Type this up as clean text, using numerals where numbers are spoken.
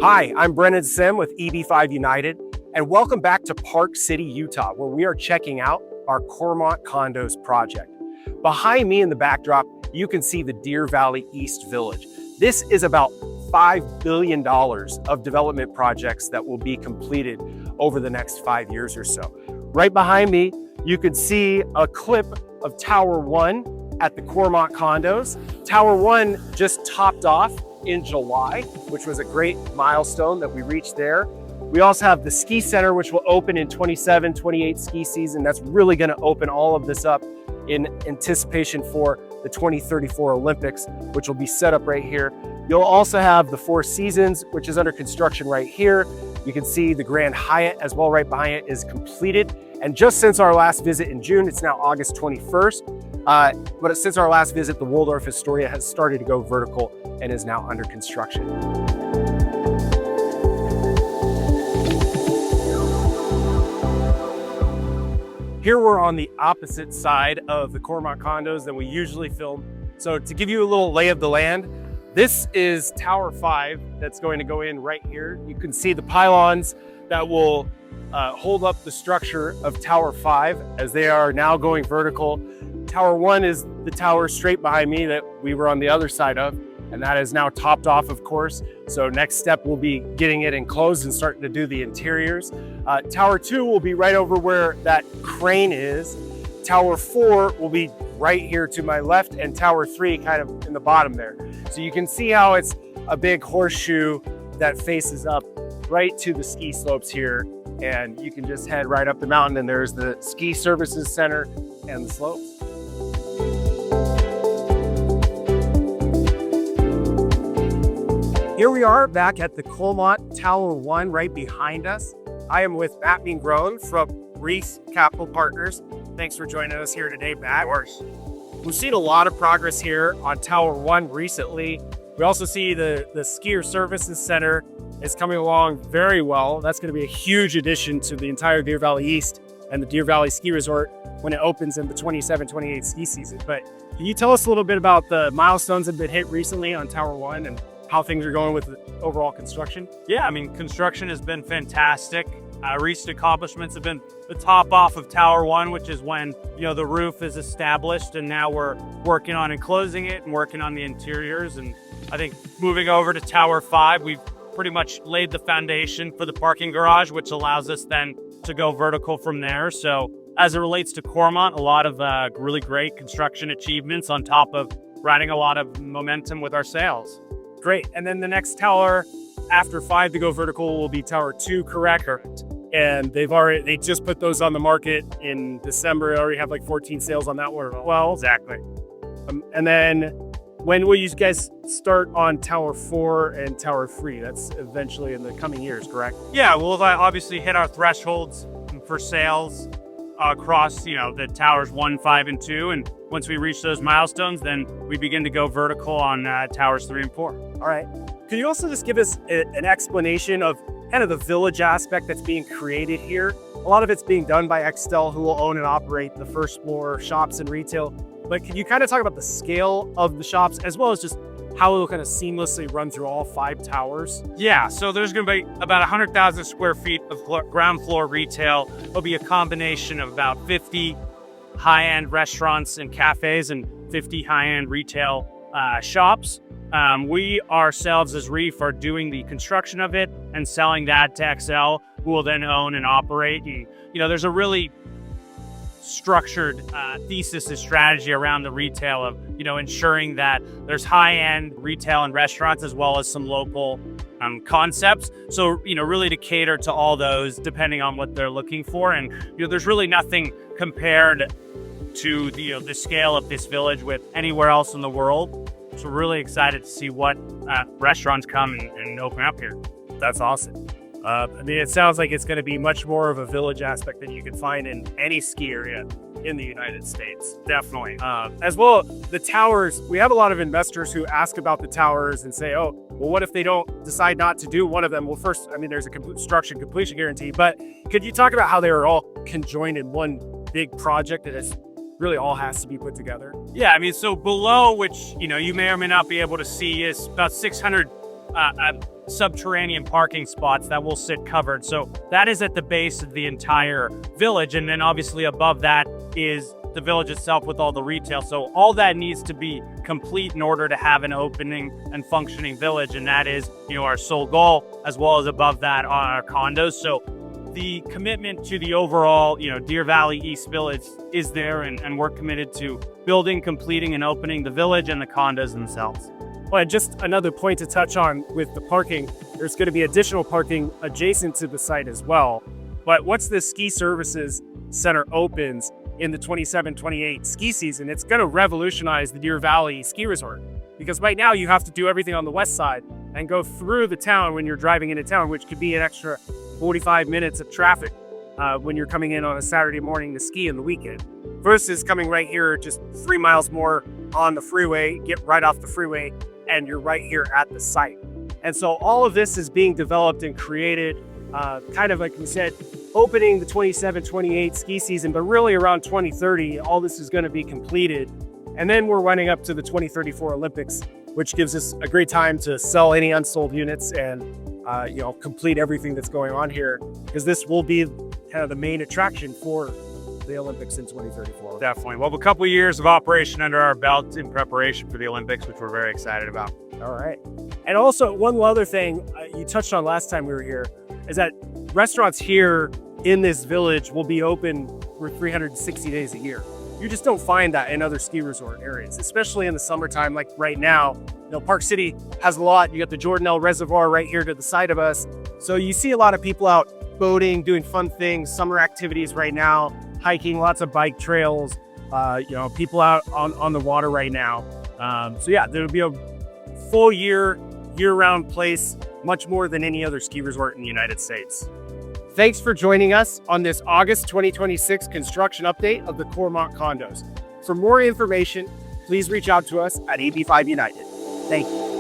Hi, I'm Brennan with EB-5 United, and welcome back to Park City, Utah, where we are checking out our Cormont Condos project. Behind me in the backdrop, you can see the Deer Valley East Village. This is about $5 billion of development projects that will be completed over the next 5 years or so. Right behind me, you can see a clip of Tower 1 at the Cormont Condos. Tower 1 just topped off in July, which was a great milestone that we reached there. We also have the ski center, which will open in 27-28 ski season. That's really going to open all of this up in anticipation for the 2034 Olympics, which will be set up right here. You'll also have the Four Seasons, which is under construction right here. You can see the Grand Hyatt as well right behind it is completed. And just since our last visit in June, it's now August 21st, but since our last visit, the Waldorf Astoria has started to go vertical and is now under construction. Here we're on the opposite side of the Cormont Condos than we usually film. So to give you a little lay of the land, this is Tower 5 that's going to go in right here. You can see the pylons that will hold up the structure of Tower 5 as they are now going vertical. Tower 1 is the tower straight behind me that we were on the other side of, and that is now topped off, of course. So next step will be getting it enclosed and starting to do the interiors. Tower 2 will be right over where that crane is. Tower 4 will be right here to my left, and Tower 3 kind of in the bottom there. So you can see how it's a big horseshoe that faces up right to the ski slopes here, and you can just head right up the mountain and there's the ski services center and the slopes. Here we are back at the Cormont Tower 1 right behind us. I am with Matthew Mingrone from Reef Capital Partners. Thanks for joining us here today, Matt. Of course. We've seen a lot of progress here on Tower 1 recently. We also see the Skier Services Center is coming along very well. That's going to be a huge addition to the entire Deer Valley East and the Deer Valley Ski Resort when it opens in the 27-28 ski season. But can you tell us a little bit about the milestones that have been hit recently on Tower 1 and how things are going with the overall construction? Yeah, I mean, construction has been fantastic. Recent accomplishments have been the top off of Tower 1, which is when, the roof is established, and now we're working on enclosing it and working on the interiors. And I think moving over to Tower 5, we've pretty much laid the foundation for the parking garage, which allows us then to go vertical from there. So as it relates to Cormont, a lot of really great construction achievements on top of riding a lot of momentum with our sales. Great. And then the next tower after 5 to go vertical will be Tower 2, correct? And they just put those on the market in December. They already have like 14 sales on that one. Well, Exactly. And then when will you guys start on Tower 4 and Tower 3? That's eventually in the coming years, correct? Yeah, we'll obviously hit our thresholds for sales across, the towers 1, 5, and 2. And once we reach those milestones, then we begin to go vertical on towers 3 and 4. All right. Can you also just give us an explanation of kind of the village aspect that's being created here? A lot of it's being done by Extel, who will own and operate the first floor shops and retail. But can you kind of talk about the scale of the shops as well as just how it will kind of seamlessly run through all 5 towers? Yeah, so there's going to be about 100,000 square feet of ground floor retail. There'll be a combination of about 50 high-end restaurants and cafes and 50 high-end retail shops. We ourselves as Reef are doing the construction of it and selling that to Excel, who will then own and operate. There's a really structured thesis and strategy around the retail of, ensuring that there's high-end retail and restaurants as well as some local concepts. So, really to cater to all those depending on what they're looking for. And, there's really nothing compared to the scale of this village with anywhere else in the world. So we're really excited to see what restaurants come and open up here. That's awesome. It sounds like it's going to be much more of a village aspect than you can find in any ski area in the United States. Definitely. As well, the towers, we have a lot of investors who ask about the towers and say, oh, well, what if they don't decide not to do one of them? Well, first, there's a construction completion guarantee, but could you talk about how they are all conjoined in one big project that is really all has to be put together? Yeah, so below, which, you may or may not be able to see, is about 600 subterranean parking spots that will sit covered. So that is at the base of the entire village. And then obviously above that is the village itself with all the retail. So all that needs to be complete in order to have an opening and functioning village. And that is, our sole goal, as well as above that on our condos. So the commitment to the overall, Deer Valley East Village is there, and we're committed to building, completing, and opening the village and the condos themselves. Well, and just another point to touch on with the parking, there's going to be additional parking adjacent to the site as well. But once the ski services center opens in the 27-28 ski season, it's going to revolutionize the Deer Valley ski resort. Because right now you have to do everything on the west side and go through the town when you're driving into town, which could be an extra 45 minutes of traffic when you're coming in on a Saturday morning to ski in the weekend. Versus coming right here, just 3 miles more on the freeway, get right off the freeway, and you're right here at the site. And so all of this is being developed and created, kind of like we said, opening the 27-28 ski season, but really around 2030, all this is going to be completed. And then we're running up to the 2034 Olympics, which gives us a great time to sell any unsold units and complete everything that's going on here, because this will be kind of the main attraction for the Olympics in 2034. Definitely. Well, a couple of years of operation under our belt in preparation for the Olympics, which we're very excited about. All right. And also one other thing you touched on last time we were here is that restaurants here in this village will be open for 360 days a year. You just don't find that in other ski resort areas, especially in the summertime. Like right now, Park City has a lot. You got the Jordanelle Reservoir right here to the side of us. So you see a lot of people out boating, doing fun things, summer activities right now, hiking, lots of bike trails, people out on the water right now. So yeah, there'll be a full year-round place, much more than any other ski resort in the United States. Thanks for joining us on this August 2026 construction update of the Cormont condos. For more information, please reach out to us at EB-5 United. Thank you.